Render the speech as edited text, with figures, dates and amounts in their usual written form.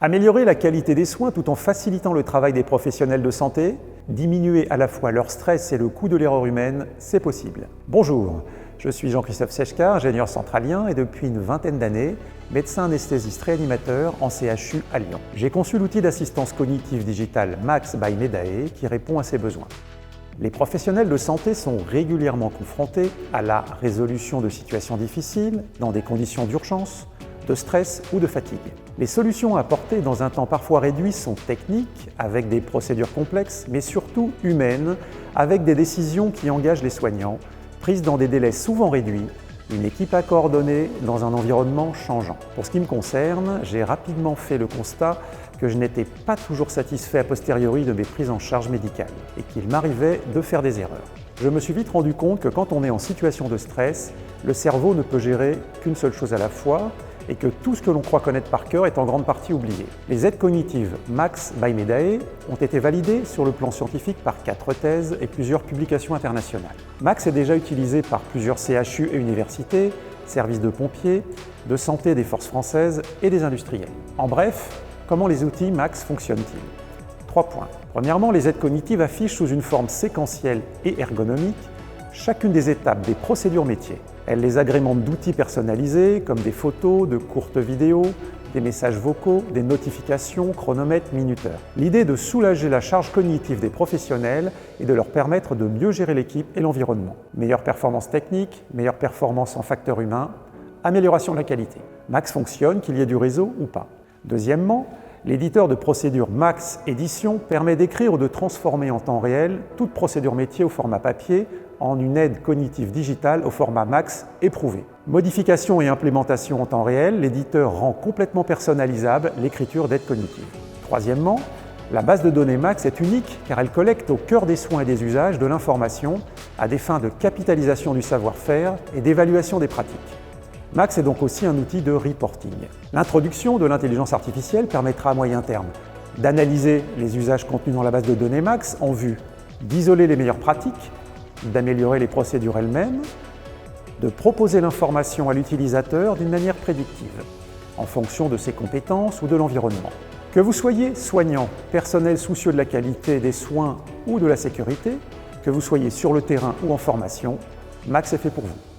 Améliorer la qualité des soins tout en facilitant le travail des professionnels de santé, diminuer à la fois leur stress et le coût de l'erreur humaine, c'est possible. Bonjour, je suis Jean-Christophe Sechka, ingénieur centralien et depuis une vingtaine d'années, médecin anesthésiste réanimateur en CHU à Lyon. J'ai conçu l'outil d'assistance cognitive digitale Max by Medae qui répond à ces besoins. Les professionnels de santé sont régulièrement confrontés à la résolution de situations difficiles dans des conditions d'urgence, de stress ou de fatigue. Les solutions apportées dans un temps parfois réduit sont techniques, avec des procédures complexes, mais surtout humaines, avec des décisions qui engagent les soignants, prises dans des délais souvent réduits, une équipe à coordonner dans un environnement changeant. Pour ce qui me concerne, j'ai rapidement fait le constat que je n'étais pas toujours satisfait a posteriori de mes prises en charge médicales et qu'il m'arrivait de faire des erreurs. Je me suis vite rendu compte que quand on est en situation de stress, le cerveau ne peut gérer qu'une seule chose à la fois et que tout ce que l'on croit connaître par cœur est en grande partie oublié. Les aides cognitives Max by Medae ont été validées sur le plan scientifique par 4 thèses et plusieurs publications internationales. Max est déjà utilisé par plusieurs CHU et universités, services de pompiers, de santé des forces françaises et des industriels. En bref, comment les outils Max fonctionnent-ils? 3 points. Premièrement, les aides cognitives affichent sous une forme séquentielle et ergonomique chacune des étapes des procédures métiers. Elles les agrémentent d'outils personnalisés comme des photos, de courtes vidéos, des messages vocaux, des notifications, chronomètres, minuteurs. L'idée est de soulager la charge cognitive des professionnels et de leur permettre de mieux gérer l'équipe et l'environnement. Meilleure performance technique, meilleure performance en facteurs humains, amélioration de la qualité. Max fonctionne, qu'il y ait du réseau ou pas. Deuxièmement, l'éditeur de procédure Max Édition permet d'écrire ou de transformer en temps réel toute procédure métier au format papier en une aide cognitive digitale au format Max éprouvé. Modification et implémentation en temps réel, l'éditeur rend complètement personnalisable l'écriture d'aides cognitives. Troisièmement, la base de données Max est unique car elle collecte au cœur des soins et des usages de l'information à des fins de capitalisation du savoir-faire et d'évaluation des pratiques. Max est donc aussi un outil de reporting. L'introduction de l'intelligence artificielle permettra à moyen terme d'analyser les usages contenus dans la base de données Max en vue d'isoler les meilleures pratiques, d'améliorer les procédures elles-mêmes, de proposer l'information à l'utilisateur d'une manière prédictive, en fonction de ses compétences ou de l'environnement. Que vous soyez soignant, personnel soucieux de la qualité des soins ou de la sécurité, que vous soyez sur le terrain ou en formation, Max est fait pour vous.